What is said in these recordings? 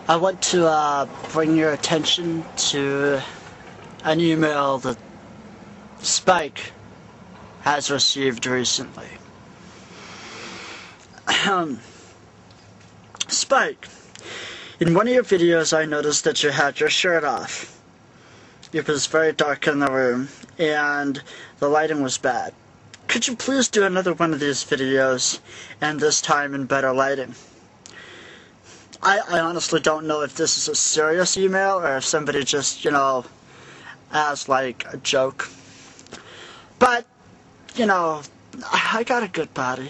I want to bring your attention to an email that Spike has received recently. Spike, in one of your videos I noticed that you had your shirt off. It was very dark in the room and the lighting was bad. Could you please do another one of these videos, and this time in better lighting? I honestly don't know if this is a serious email or if somebody just, as like a joke. But, I got a good body.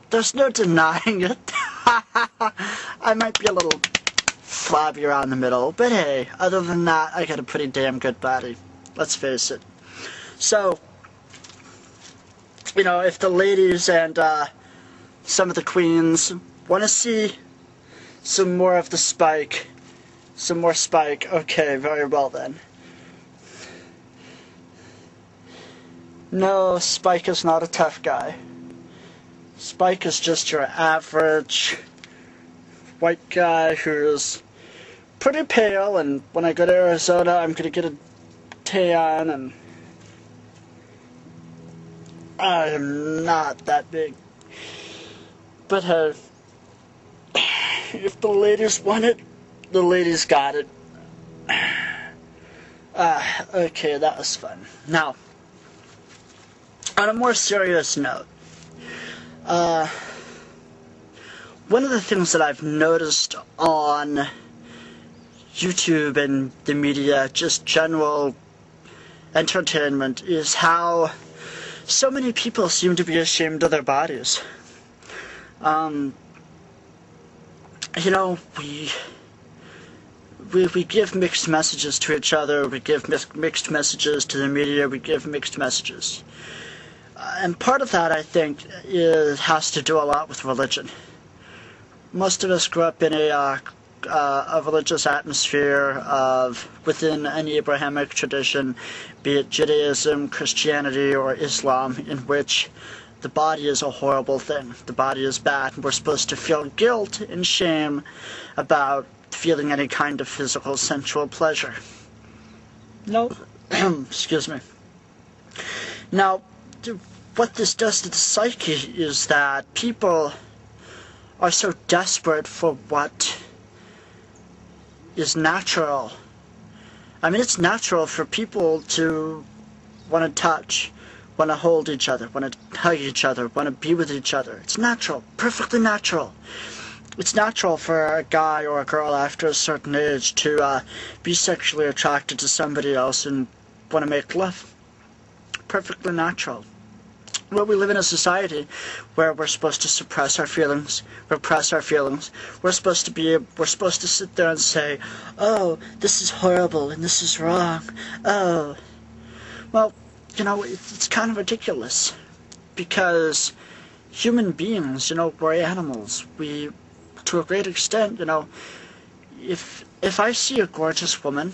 There's no denying it. I might be a little flabby around the middle, but hey, other than that, I got a pretty damn good body. Let's face it. So, if the ladies and some of the queens want to see some more of the Spike, some more Spike, okay, very well then. No, Spike is not a tough guy. Spike is just your average white guy who's pretty pale, and when I go to Arizona I'm gonna get a tan, and I am not that big. But if the ladies want it, the ladies got it. Okay, that was fun. Now, on a more serious note, one of the things that I've noticed on YouTube and the media, just general entertainment, is how so many people seem to be ashamed of their bodies. We give mixed messages to each other, we give mixed messages to the media, we give mixed messages. And part of that, I think, has to do a lot with religion. Most of us grew up in a religious atmosphere within an Abrahamic tradition, be it Judaism, Christianity, or Islam, in which the body is a horrible thing. The body is bad, and we're supposed to feel guilt and shame about feeling any kind of physical, sensual pleasure. No, excuse me. Now, what this does to the psyche is that people are so desperate for what is natural. I mean, it's natural for people to want to touch, want to hold each other, want to hug each other, want to be with each other. It's natural, perfectly natural. It's natural for a guy or a girl after a certain age to be sexually attracted to somebody else and want to make love. Perfectly natural. Well, we live in a society where we're supposed to suppress our feelings, repress our feelings. We're supposed to sit there and say, oh, this is horrible and this is wrong. Oh. Well, it's kind of ridiculous, because human beings, we're animals. We, to a great extent, if I see a gorgeous woman,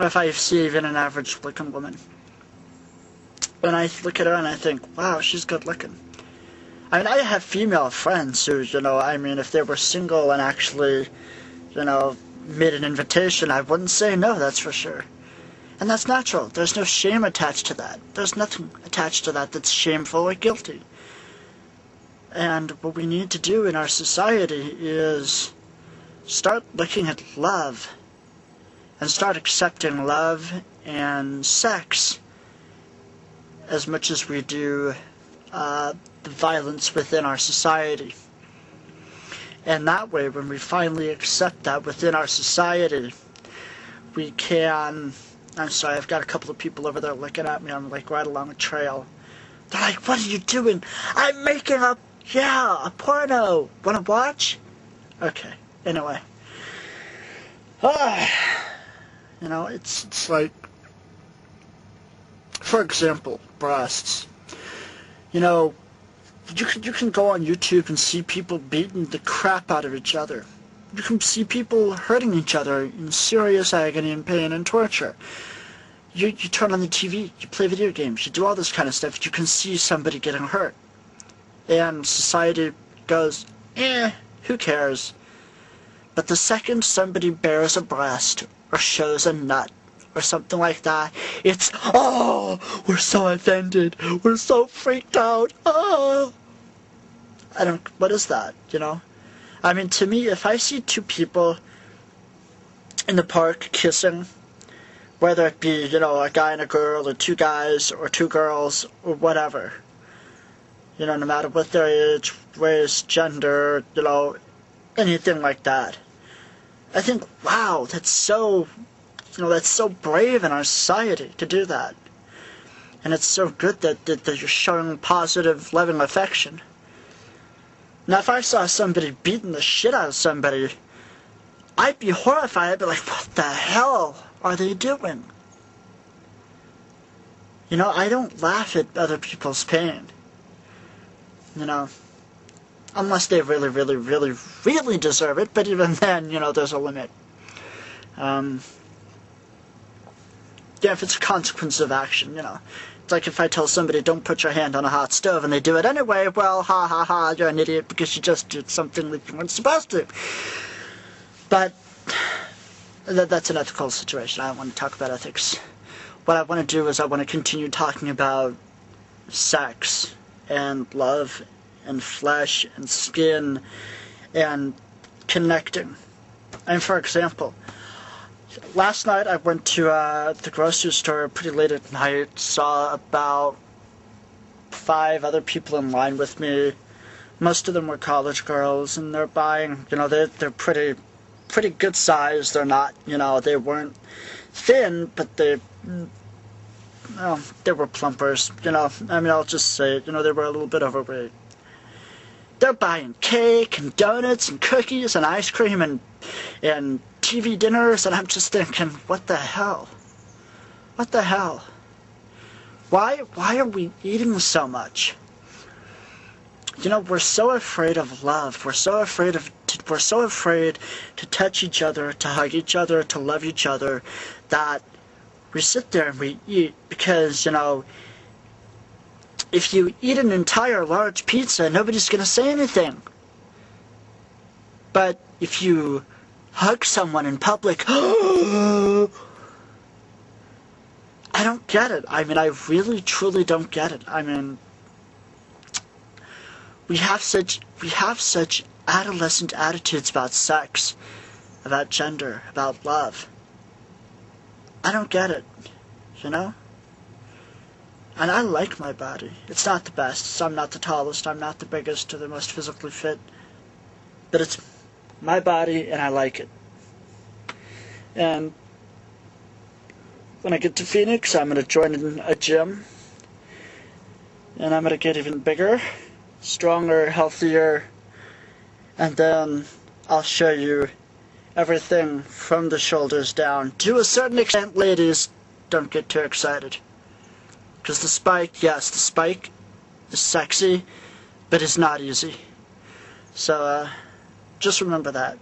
or if I see even an average looking woman, and I look at her and I think, wow, she's good looking. I mean, I have female friends who, if they were single and actually, made an invitation, I wouldn't say no, that's for sure. And that's natural. There's no shame attached to that. There's nothing attached to that that's shameful or guilty. And what we need to do in our society is start looking at love and start accepting love and sex as much as we do the violence within our society. And that way, when we finally accept that within our society, we can... I'm sorry, I've got a couple of people over there looking at me. I'm like right along a trail. They're like, what are you doing? I'm making a porno. Wanna watch? Okay, anyway. It's like, for example, breasts. You can go on YouTube and see people beating the crap out of each other. You can see people hurting each other in serious agony and pain and torture. You turn on the TV, you play video games, you do all this kind of stuff, you can see somebody getting hurt. And society goes, who cares? But the second somebody bears a breast or shows a nut or something like that, it's, oh, we're so offended, we're so freaked out, oh. What is that, you know? I mean, to me, if I see two people in the park kissing, whether it be, you know, a guy and a girl, or two guys, or two girls, or whatever, you know, no matter what their age, race, gender, you know, anything like that, I think, wow, that's so, you know, that's so brave in our society to do that. And it's so good that you're showing positive, loving affection. Now, if I saw somebody beating the shit out of somebody, I'd be horrified. I'd be like, what the hell are they doing? You know, I don't laugh at other people's pain. You know, unless they really, really, really, really deserve it. But even then, you know, there's a limit. Yeah, if it's a consequence of action, you know. It's like if I tell somebody, don't put your hand on a hot stove, and they do it anyway, well, ha ha ha, you're an idiot because you just did something that you weren't supposed to. But that's an ethical situation. I don't want to talk about ethics. What I want to do is I want to continue talking about sex and love and flesh and skin and connecting. And for example, last night I went to the grocery store pretty late at night, saw about 5 other people in line with me. Most of them were college girls, and they're buying, you know, they're pretty good size. They're not, you know, they weren't thin, but well, they were plumpers, you know. I mean, I'll just say it, you know, they were a little bit overweight. They're buying cake and donuts and cookies and ice cream and TV dinners, and I'm just thinking, what the hell? What the hell? Why are we eating so much? You know, we're so afraid of love. We're so afraid to touch each other, to hug each other, to love each other, that we sit there and we eat because, you know, if you eat an entire large pizza, nobody's going to say anything. But if you hug someone in public, I don't get it. I mean, I really, truly don't get it. I mean, we have such adolescent attitudes about sex, about gender, about love. I don't get it, you know? And I like my body. It's not the best. I'm not the tallest. I'm not the biggest or the most physically fit. But it's my body, and I like it. And when I get to Phoenix, I'm going to join in a gym. And I'm going to get even bigger, stronger, healthier. And then I'll show you everything from the shoulders down. To a certain extent, ladies, don't get too excited. Because the spike, yes, the spike is sexy, but it's not easy. So, just remember that.